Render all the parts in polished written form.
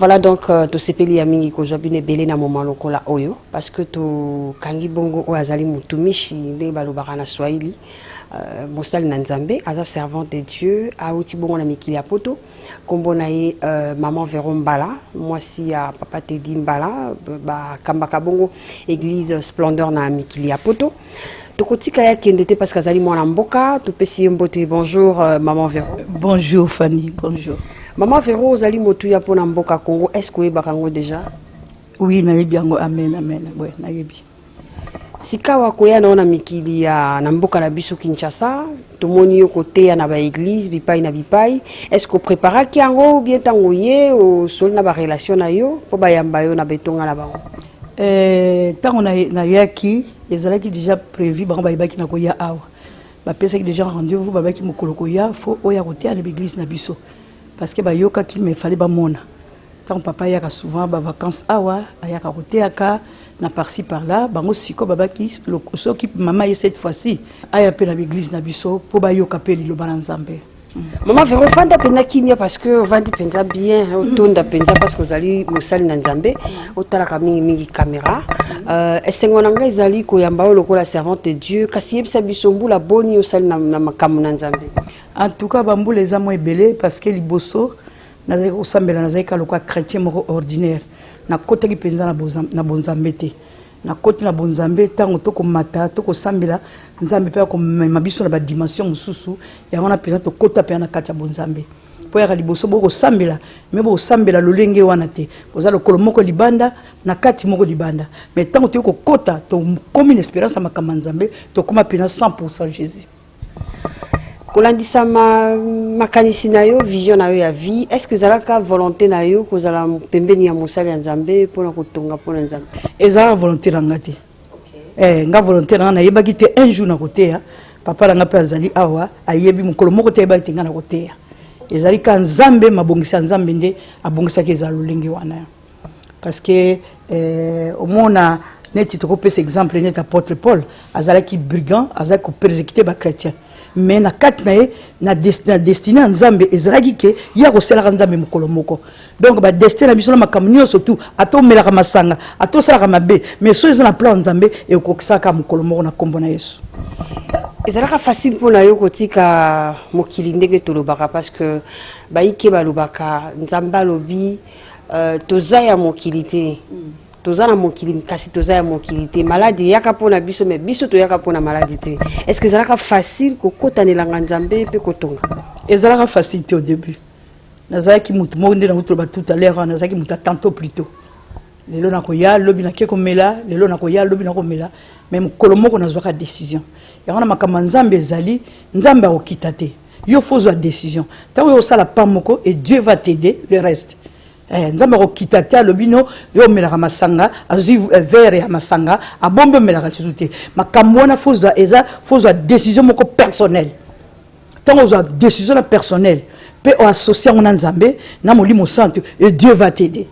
Voilà donc to sepeli ya mingi ko jabine belé na moment lokola oyo parce que to kangi bongo o azali mutumishi nde balobaka na Swahili mosali na Nzambe aza servant de Dieu auti bongo na mikili ya poto kombo na ye maman Véron Mbala mwasi ya papa Teddy Mbala ba kambaka bongo église Splendeur na mikili ya poto tokotika ya kendete parce que azali mwana mboka to pesi mbote. Bonjour maman Véron. Bonjour Fanny, bonjour. Maman Véro, ozali motu ya pona mboka Congo, est-ce que vous avez déjà? Oui, nayebi yango, amen, amen. Ouais, nayebi. Sika wakoya na mikili ya na mboka na biso Kinshasa, tomoni yo kote ya na ba église, bipai na bipai. Est-ce que prépara ki yango ou bien tango ye o sol na ba relation na yo po ba yamba yo na betonga na bango? Tango na yaki, ezalaki déjà prévu ba yaki na koya awa. Ba pesa ki déjà rendez-vous ba ki mokolo koya, faut oya kote ya na église na biso. Parce que bayoka qui me fallait ba mona tant papa yaka souvent ba vacances awa ayaka koteaka na par-ci par-là bango siko baba ki le so qui maman y cette fois-ci aya pe na église na biso po bayoka pe lilo bana Nzambe. Maman Véro fanda pena kimia parce que vandi penza bien otonda penza parce que zali mosali na Nzambe otala ka mingi caméra esengo nanga ezali ko yamba lokola servante de Dieu kasi yebisa biso mbula boni osali na makamu na Nzambe. En tout cas bambou les amo ebele parce que liboso nazali osambela nazali ka lokwa chrétien moko ordinaire na kota ki penza na bonzambe te na kota na bonzambe tango toko mata toko sambela Nzambe pe ko mabiso na ba dimension mususu ya wana penza to kota pe na kati ya bonzambe po ya liboso boko sambela mais bo sambela lolenge wana te boza lokolo moko libanda na kati moko libanda mais tango toko kota to comme une espérance makama Nzambe to koma pena 100% Jésus. Kolandisa makanisi na yo vision na yo ya vie, est-ce que zalaka volonté na yo kozala pembeni ya mosali ya Nzambe pona kotonga pona Nzambe? Ezala volonté na ngati. Okay. Nga volonté na yebaki te un jour na koteya papa na nga pe azali awa ayebi mukolo moko te yebaki nga na koteya. Ezali ka Nzambe mabongisa Nzambe nde abongisa ke zalo lenge wana. Parce que au mona neti to ko pesa exemple net apôtre Paul azalaki brigand azalaki persécuter ba chrétien. Mais na kat na destiné Nzambe ezalaki ke ya ko sala Nzambe mukolo moko. Donc ba destiné na biso na makamnyo surtout ato melaka masanga ato sala mabe mais so ezana plan Nzambe e ko kisaka mukolo moko na kombo na Yesu. Ezalaka facile pour na yo kotika mokili ndenge tolobaka parce que baike balobaka Nzambe alobi tozaya mokili te. Tozana mokili kasi tozaya mokili te maladie yaka pona biso mais biso to yaka pona maladie te. Est-ce que ezalaka facile ko kotanela Nzambe pe kotonga? Ezalaka facile au début. Nazaki mutu mo ndena mutu tout à l'heure nazaki mutu tantôt plutôt. Lelo na koya lobi na keko mela, lelo na koya lobi na ko mela, même kolomoko nazwaka décision. Yana makama Nzambe ezali, Nzambe okita te. Yo faut la décision. Tant yo sala pamoko et Dieu va t'aider le reste. Nzambe ko kitata lobino yo melaka masanga azui verre ya masanga abombe melaka tsuté makamona foza eza foza décision moko personnelle tango za décision personnelle pe o associé ngona Nzambe na molimo santo et Dieu va t'aider.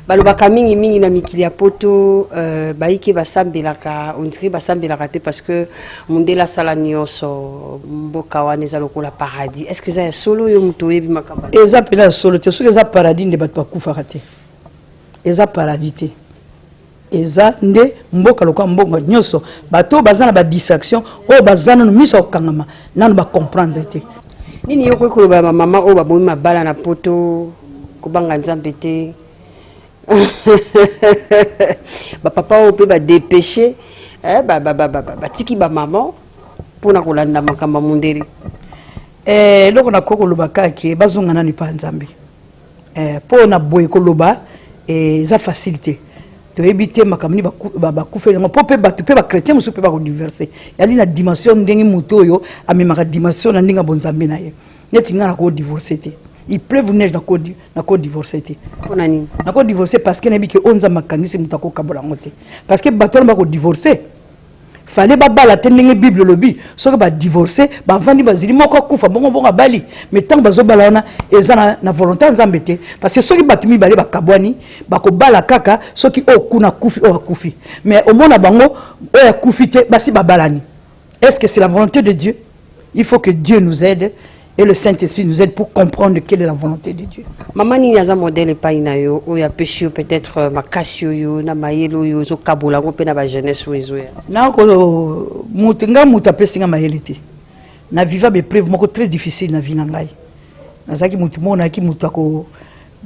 Balobaka mingi na mikili ya poto baike basambelaka ondiri basambelaka te parce que mondela sala nyonso mboka wana eza lokola paradis. Est-ce que ça solo yo muto yebi makamba? Eza pela solo te soki eza paradis nde bato bakufaka te. Eza paradis te. Eza nde mboka lokola mbongo nyonso bato bazana ba distraction o bazana no miso okangama nanu ba comprendre te. Nini yo koloba mama o babomi mabala na poto kobanga Nzambe te? Ba papa o pe ba dépêcher ba tiki ba maman pona kolanda makamba munderi loko na koko lobaka ke bazonga nani pa Nzambe pona boye koloba za facilité to éviter makamni ba kufela mo pe ba pe ba chrétien musu pe ba ko diverser yali na dimension ndenge muto yo amemaka dimension na ndinga bonzambe na ye neti ngana ko divorcer te. Il pleut vous neige na ko divorcer te. Pona nini? Na ko divorcer parce que nabi ke onza makangisi mutako kabola ngote. Parce que bato ba ko divorcer. Fallait ba bala tenenge Bible lobi. Soki ba divorcer, ba vandi bazili moko kufa bongo bali. Mais tant bazo bala na ezana na volonté Nzambe te parce que soki batumi bale ba kabwani, ba ko bala kaka soki o kuna kufi o akufi. Mais au mona bango o ya kufi te basi ba balani. Est-ce que c'est la volonté de Dieu? Il faut que Dieu nous aide. Et le Saint-Esprit nous aide pour comprendre quelle est la volonté de Dieu. Maman ni yaza modèle pa inayo o ya pesio peut-être makasio yo na mayelo yo zo kabola ngo pe na ba jeunesse wezo ya. Na ko mutinga mutapesinga mayelite. Na viva be preuve moko très difficile na vie na ngai. Na zaki mutu mona ki mutako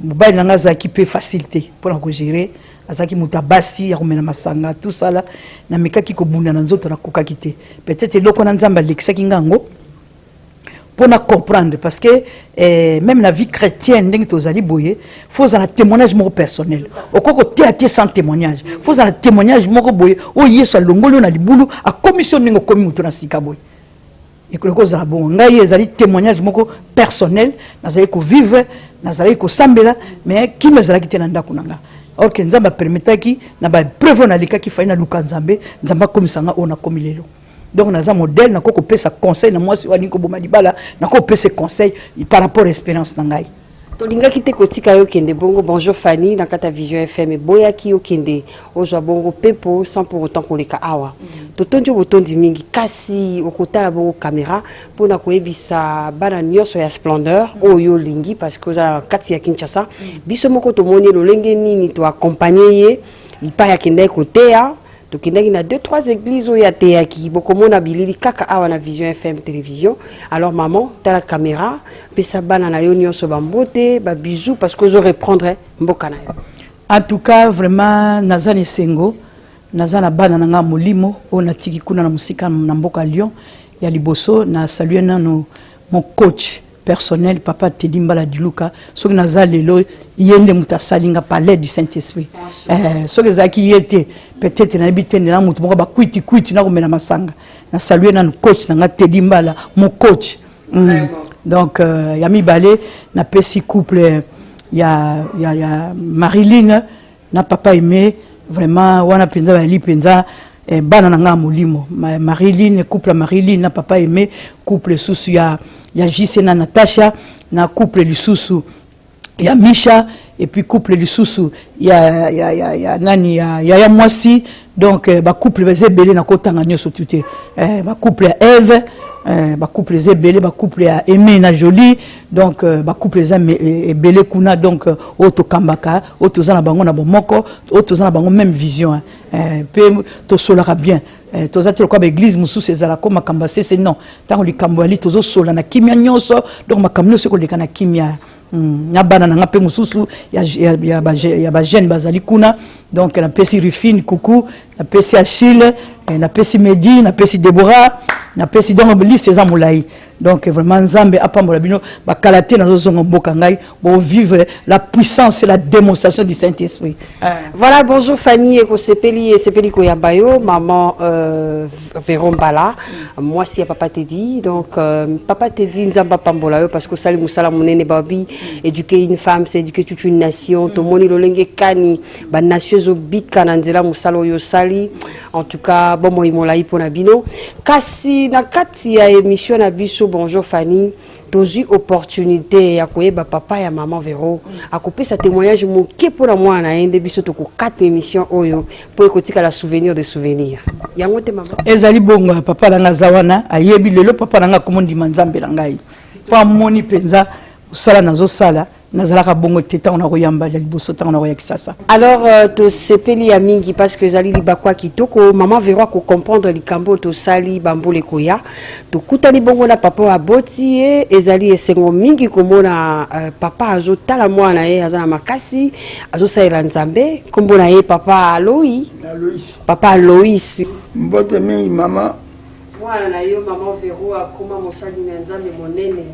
mobali na ngaza ki pe facilité pour la gérer. Azaki mutabasi ya komena masanga tout ça là na mekaki ko bunda na nzoto na koka kité. Peut-être loko na nzamba lekisaki ngango. Pour comprendre, parce que même la vie chrétienne, il faut un témoignage personnel. Au cas où sans témoignage, il faut un témoignage boye. Oh yes, à l'ongolo na libulu, à commission n'ingo komi mutuna sikaboy. Et que le cause a bon, ngaye zali témoignage personnel, nazali ko vivre, nazali ko sambela, mais qui me zala kitenanda kunanga. Or que nzamba permetaki na ba preuve na lika ki faina luka nzambe, nzamba komisanga ona komilelo. Donc, nous avons un modèle, nous avons un conseil, nous avons un conseil par rapport à l'expérience. Tolinga kite kotika yo kende bongo bonjour Fanny dans Kata Vision FM boya ki yo kende ozo bongo pepo sans pour autant koleka awa totonjo botondi mingi kasi okotala bongo caméra pona koyebisa bana nyonso ya splendeur oyo lingi parce que za kati ya Kinshasa biso moko to moni lo lenge nini to accompagner ye ipa ya kende kote ya donc il y a 2-3 églises où il y a des qui beaucoup mona bilili kaka awa na Vision FM télévision. Alors maman, t'as la caméra, puis ça banana yo nyo so bambote, ba bisous parce que je reprendrai mbokana. En tout cas, vraiment nazane sengo, nazana banana nga molimo, on a tiki kuna na musika na mboka Lyon, ya liboso na saluer na no mon coach personnel papa Tedimbala Diluka, so naza lelo yende mutasalinga palais du Saint-Esprit. So que zaki yete peut-être na habité na mutu moko ba kwiti na komena masanga. Na saluer na coach na Tedimbala mon coach. Donc yami balé na pesi couple ya Marilyn na papa aimé vraiment wana penza ba li penza bana nga molimo Marilyn couple Marilyn na papa aimé couple susu ya Jise na Natasha na couple lisusu ya Misha et puis couple lisusu ya nani ya mwasi donc ba couple bezebele na kotanga nyoso tuté ba couple Eve ba couple zebele ba couple ya Aimé na Jolie donc ba couple za ebele kuna donc auto kambaka auto za na bango na bomoko auto za na bango même vision pe to solara bien to za kwa ba église musu sezala ko makamba c'est non tant likambo ali to zo sola na kimia nyonso donc makamno se ko lekana kimia na bana na ngape mususu ya ba jeune bazali kuna donc na pesi Rufine coucou na pesi Achille na pesi Medi na pesi Deborah na pesi donc liste za mulai donc vraiment Nzambe apambola bino ba kalaté na zozongo mboka ngai bo vivre la puissance et la démonstration du Saint-Esprit. Voilà, bonjour Fanny et sepeli ko yambayo maman Verombala moi si papa Tedi donc papa Tedi Nzamba pambola yo parce que sali musala munene babi éduquer une femme c'est éduquer toute une nation to moni lolenge kani ba nation zo bika na nzela musala yo sali en tout cas bon moi imolai pona bino kasi na kati ya émission na biso bonjour Fanny tozi opportunité ya koyeba papa ya maman Véro a coupé sa témoignage moké pour moi na ende biso to ko 4 émissions oyo pour écouter la souvenir de souvenirs yango te maman ezali bongo papa na zawana ayebi lelo papa na komondi manzambe na ngai pa moni penza usala nazo sala nazalaka bongo teta on a koyamba ya liboso ta on a koyakisasa. Alors to sepeli ya mingi parce que zali libakwa kitoko maman Véro ko comprendre likambo to sali bambole koya to kutani bongo na papa aboti ezali esengo mingi komona papa azo tala mwana ye azana makasi azo saira nzambe kombo na ye papa Alois papa Alois mbote mingi mama mwana na yo maman Véro akoma mosali na nzambe monene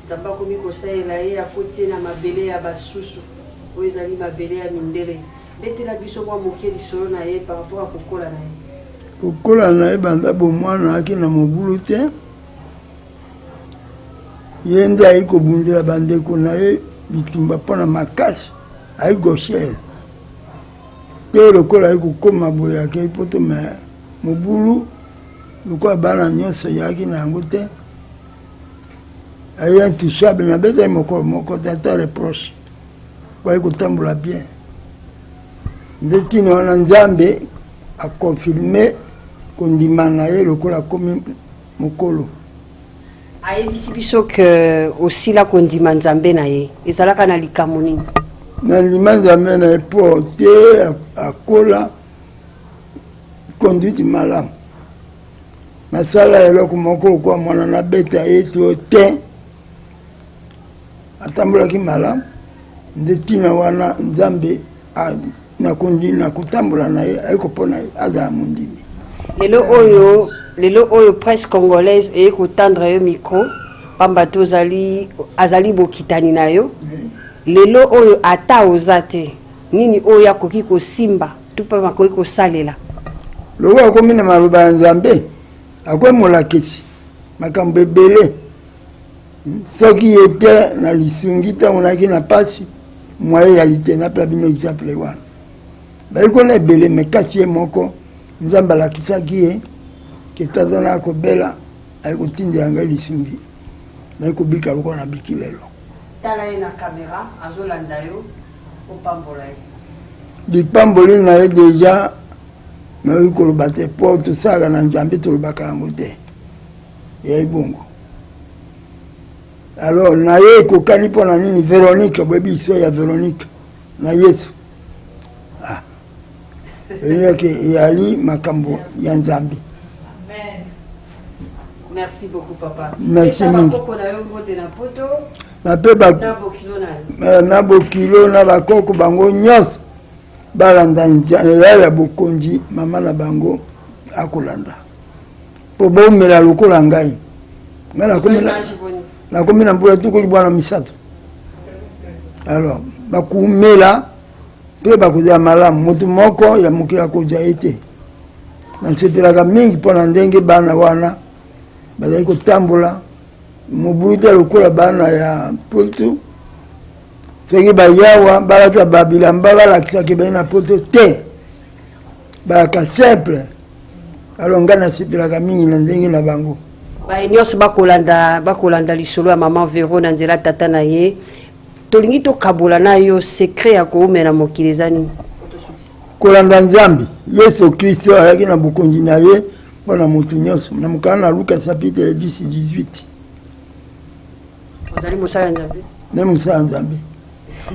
Zamba komi kosaela ye akoti na mabele ya basusu oyo ezali mabele ya mindele ndetela biso mwa moke lisolo na ye par rapport a kokola na ye kokola na ye banda bomwana aki na mobulu te ye nde ayi kobundela bandeko na ye bitumba mpona makasi ayi gauchel te lokola ayi kokoma boye akei poto me mobulu lokola bana nyonso yaki na yango te ayi intouchable na beta moko tata reproche kwa kotambola bien nde tino wana Nzambe akonfirme kondima na ye lokola komi mokolo. ayebisi biso ke osila kondima nzambe na ye ezalaka na likambo nini na ndima nzambe na ye po te akola conduite malamu nasala eloko moko lokwa mwana nabeta ye to te atambolaki malamu nde ntina wana nzambe na kotambola na ye ayekopona ye azala mondimi lelo oyo presse congolaise eye kotandre yo micro pamba to azali bokitani na yo lelo oyo ata oza te nini oyo akoki kosimba to mpe makoki kosalela loko akomi na maloba ya nzambe akoki molakisi makambo ebele soki ye te na lisungi ntango naki na pasi mwaye yali te napela bino exemple wana bayeli kona ebele me kasi ye moko nzambe alakisaki ye ke tata na akobela ayi kotindela ngai lisungi nayi kobika lokola na biki lelo tala ye na kamera azolanda yo opambola ye lipamboli na ye deja nayoki koloba te po tosalaka na nzambe tolobaka yango te yai bongo alors na ye ekokani mpo na nini Véronique boyebi histoire ya Véronique na Yesu eyaki eyali makambo ya nzambe. Merci beaucoup, papa. Merci beaucoup. Na bokilo na bakoko bango nyonso balanda ya bokonzi mama na bango akolanda po bomela lokola ngai nakomi na mbula tukoli bwana misato alors bakumela mpe bakozala malamu moto moko ya mokili akozwa ye te nasotelaka mingi mpo na ndenge bana wana bazali kotambola mobulu te lokola bana ya poto soki bayawa balata babilamba balakisaki baye na poto te balaka simple alors ngai nasotelaka mingi na ndenge na bango baye nyonso bakolanda lisolo ya mama Véro na nzela tata na ye tolingi tokabola na yo secret ya koumela mokili eza nini kolanda nzambe yesu kristo ayaki na bokonzi na ye mpona moto nyonso na mokala na Luka chapitre 10-18 ozali mosala ya nzambe ne mosala nzambe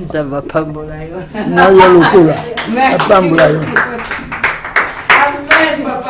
nzambe apambola yo na yo lokola apambola yo